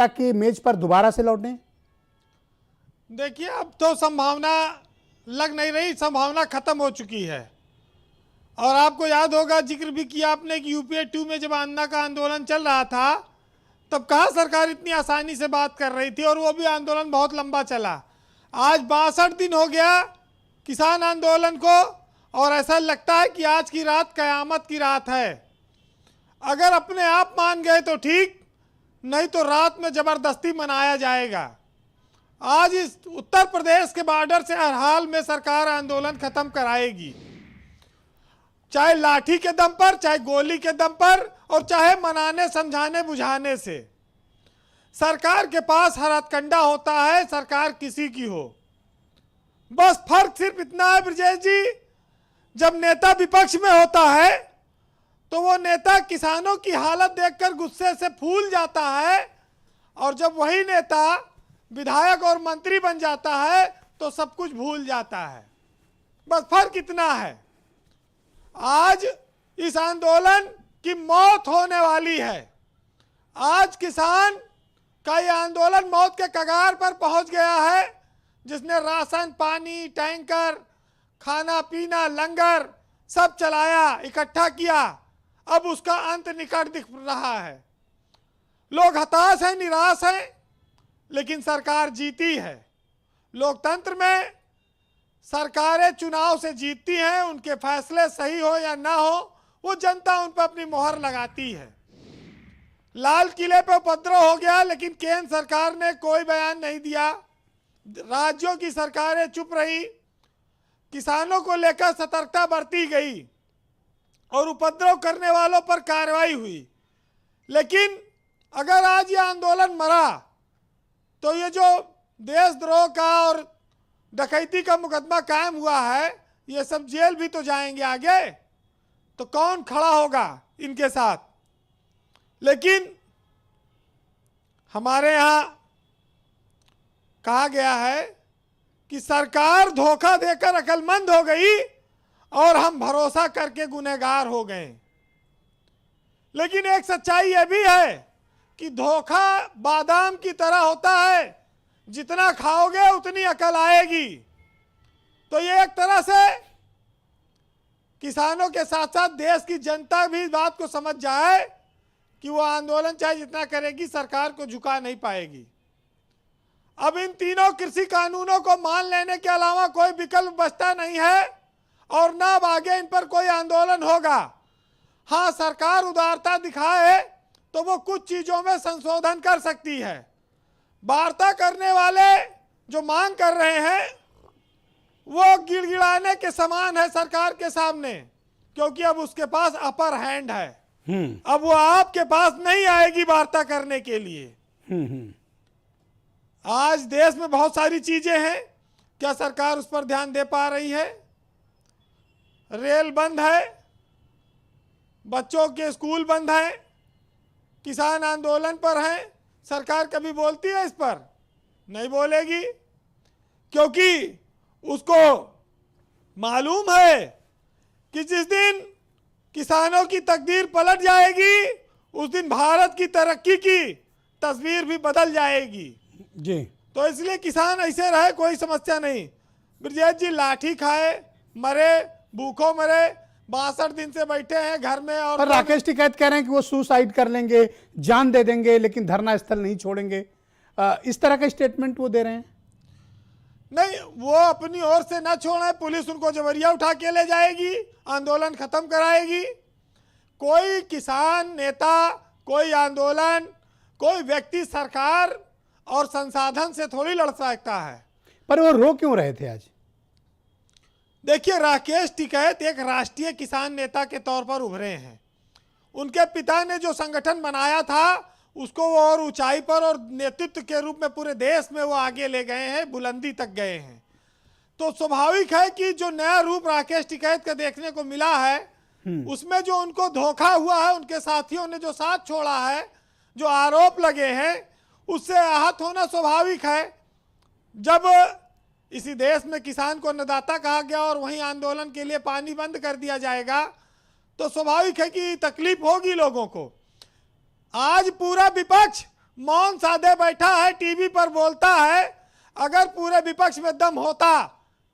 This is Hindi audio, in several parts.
सत्ता की मेज पर दोबारा से लौटें? देखिए, अब तो संभावना लग नहीं रही, संभावना खत्म हो चुकी है। और आपको याद होगा, जिक्र भी किया आपने कि यूपीए 2 में जब अन्ना का आंदोलन चल रहा था तब कहाँ सरकार इतनी आसानी से बात कर रही थी, और वो भी आंदोलन बहुत लंबा चला। आज 62 दिन हो गया किसान आंदोलन को, और ऐसा लगता है कि आज की रात कयामत की रात है। अगर अपने आप मान गए तो ठीक, नहीं तो रात में जबरदस्ती मनाया जाएगा। आज इस उत्तर प्रदेश के बॉर्डर से हर हाल में सरकार आंदोलन खत्म कराएगी, चाहे लाठी के दम पर, चाहे गोली के दम पर, और चाहे मनाने समझाने बुझाने से। सरकार के पास हर हथकंडा होता है, सरकार किसी की हो। बस फर्क सिर्फ इतना है ब्रजेश जी, जब नेता विपक्ष में होता है तो वो नेता किसानों की हालत देखकर गुस्से से फूल जाता है, और जब वही नेता विधायक और मंत्री बन जाता है तो सब कुछ भूल जाता है। बस फर्क इतना है। आज इस आंदोलन की मौत होने वाली है। आज किसान का ये आंदोलन मौत के कगार पर पहुंच गया है। जिसने राशन, पानी, टैंकर, खाना पीना, लंगर सब चलाया, इकट्ठा किया, अब उसका अंत निकट दिख रहा है। लोग हताश हैं, निराश हैं, लेकिन सरकार जीती है। लोकतंत्र में सरकारें चुनाव से जीतती हैं, उनके फैसले सही हो या ना हो, वो जनता उन पर अपनी मोहर लगाती है। लाल किले पे उपद्रव हो गया, लेकिन केंद्र सरकार ने कोई बयान नहीं दिया। राज्यों की सरकारें चुप रही, किसानों को लेकर सतर्कता बरती गई और उपद्रव करने वालों पर कार्रवाई हुई। लेकिन अगर आज ये आंदोलन मरा तो ये जो देशद्रोह का और डकैती का मुकदमा कायम हुआ है, ये सब जेल भी तो जाएंगे आगे, तो कौन खड़ा होगा इनके साथ। लेकिन हमारे यहाँ कहा गया है कि सरकार धोखा देकर अक्लमंद हो गई और हम भरोसा करके गुनहगार हो गए। लेकिन एक सच्चाई यह भी है कि धोखा बादाम की तरह होता है, जितना खाओगे उतनी अकल आएगी। तो ये एक तरह से किसानों के साथ साथ देश की जनता भी इस बात को समझ जाए कि वो आंदोलन चाहे जितना करेगी, सरकार को झुका नहीं पाएगी। अब इन तीनों कृषि कानूनों को मान लेने के अलावा कोई विकल्प बचता नहीं है, और ना अब आगे इन पर कोई आंदोलन होगा। हाँ, सरकार उदारता दिखाए तो वो कुछ चीजों में संशोधन कर सकती है। वार्ता करने वाले जो मांग कर रहे हैं वो गिड़गिड़ाने के समान है सरकार के सामने, क्योंकि अब उसके पास अपर हैंड है। अब वो आपके पास नहीं आएगी वार्ता करने के लिए। आज देश में बहुत सारी चीजें हैं, क्या सरकार उस पर ध्यान दे पा रही है? रेल बंद है, बच्चों के स्कूल बंद हैं, किसान आंदोलन पर हैं। सरकार कभी बोलती है इस पर? नहीं बोलेगी, क्योंकि उसको मालूम है कि जिस दिन किसानों की तकदीर पलट जाएगी, उस दिन भारत की तरक्की की तस्वीर भी बदल जाएगी जी। तो इसलिए किसान ऐसे रहे, कोई समस्या नहीं। ब्रजेश जी, लाठी खाए मरे, भूखों मरे, 62 दिन से बैठे हैं घर में। और राकेश टिकैत कह रहे हैं कि वो सुसाइड कर लेंगे, जान दे देंगे, लेकिन धरना स्थल नहीं छोड़ेंगे। इस तरह का स्टेटमेंट वो दे रहे हैं। नहीं, वो अपनी ओर से ना छोड़े, पुलिस उनको जबरिया उठा के ले जाएगी, आंदोलन खत्म कराएगी। कोई किसान नेता, कोई आंदोलन, कोई व्यक्ति सरकार और संसाधन से थोड़ी लड़ सकता है। पर वो रो क्यों रहे थे आज? देखिए, राकेश टिकैत एक राष्ट्रीय किसान नेता के तौर पर उभरे हैं। उनके पिता ने जो संगठन बनाया था उसको वो और ऊंचाई पर और नेतृत्व के रूप में पूरे देश में वो आगे ले गए हैं, बुलंदी तक गए हैं। तो स्वाभाविक है कि जो नया रूप राकेश टिकैत का देखने को मिला है, उसमें जो उनको धोखा हुआ है, उनके साथियों ने जो साथ छोड़ा है, जो आरोप लगे हैं, उससे आहत होना स्वाभाविक है। जब इसी देश में किसान को अन्नदाता कहा गया और वहीं आंदोलन के लिए पानी बंद कर दिया जाएगा, तो स्वाभाविक है कि तकलीफ होगी लोगों को। आज पूरा विपक्ष मौन साधे बैठा है, टीवी पर बोलता है। अगर पूरे विपक्ष में दम होता,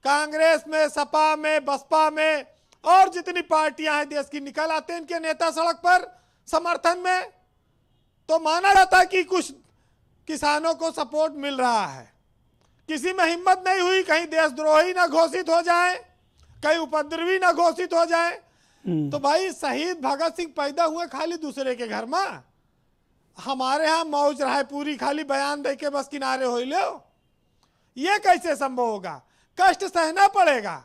कांग्रेस में, सपा में, बसपा में और जितनी पार्टियां हैं देश की, निकल आते इनके नेता सड़क पर समर्थन में, तो माना जाता कि कुछ किसानों को सपोर्ट मिल रहा है। किसी में हिम्मत नहीं हुई, कहीं देशद्रोही ना घोषित हो जाए, कहीं उपद्रवी ना घोषित हो जाए। तो भाई शहीद भगत सिंह पैदा हुए खाली दूसरे के घर में, हमारे यहाँ मौज रहा है पूरी, खाली बयान दे के बस किनारे हो लो। ये कैसे संभव होगा? कष्ट सहना पड़ेगा।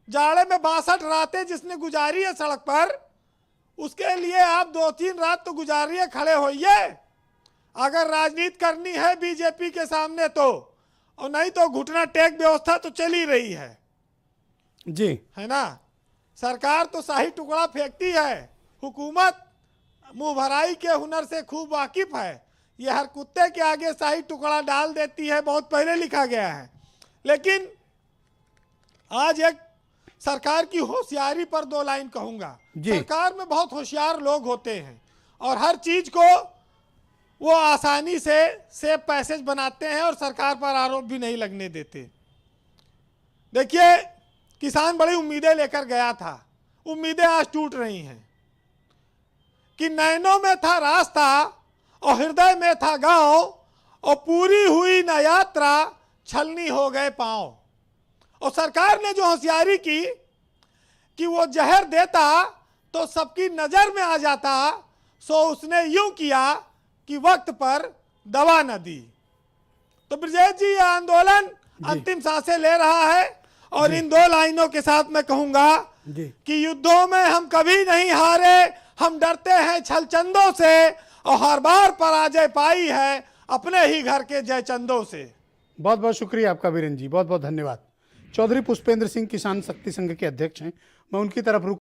जाड़े में 62 रातें जिसने गुजारी है सड़क पर, उसके लिए आप 2-3 रात तो गुजारिए, खड़े होइए। अगर राजनीति करनी है बीजेपी के सामने तो, और नहीं तो घुटना टेक व्यवस्था तो चल ही रही है जी, है ना। सरकार तो शाही टुकड़ा फेंकती है, हुकूमत मुंह भराई के हुनर से खूब वाकिफ है। ये हर कुत्ते के आगे शाही टुकड़ा डाल देती है, बहुत पहले लिखा गया है। लेकिन आज एक सरकार की होशियारी पर 2 लाइन कहूंगा। सरकार में बहुत होशियार लोग होते हैं और हर चीज को वो आसानी से सेफ पैसेज बनाते हैं और सरकार पर आरोप भी नहीं लगने देते। देखिए, किसान बड़ी उम्मीदें लेकर गया था, उम्मीदें आज टूट रही हैं कि नैनों में था रास्ता और हृदय में था गांव, और पूरी हुई न यात्रा, छलनी हो गए पांव। और सरकार ने जो होशियारी की कि वो जहर देता तो सबकी नजर में आ जाता, सो उसने यूं किया कि वक्त पर दवा न दी। तो ब्रजेश जी, यह आंदोलन अंतिम सांसें ले रहा है और इन 2 लाइनों के साथ मैं कहूंगा कि युद्धों में हम कभी नहीं हारे, हम डरते हैं छलचंदों से, और हर बार पराजय पाई है अपने ही घर के जयचंदों से। बहुत बहुत शुक्रिया आपका वीरेंद्र जी, बहुत बहुत धन्यवाद। चौधरी पुष्पेंद्र सिंह किसान शक्ति संघ के अध्यक्ष हैं। मैं उनकी तरफ रुक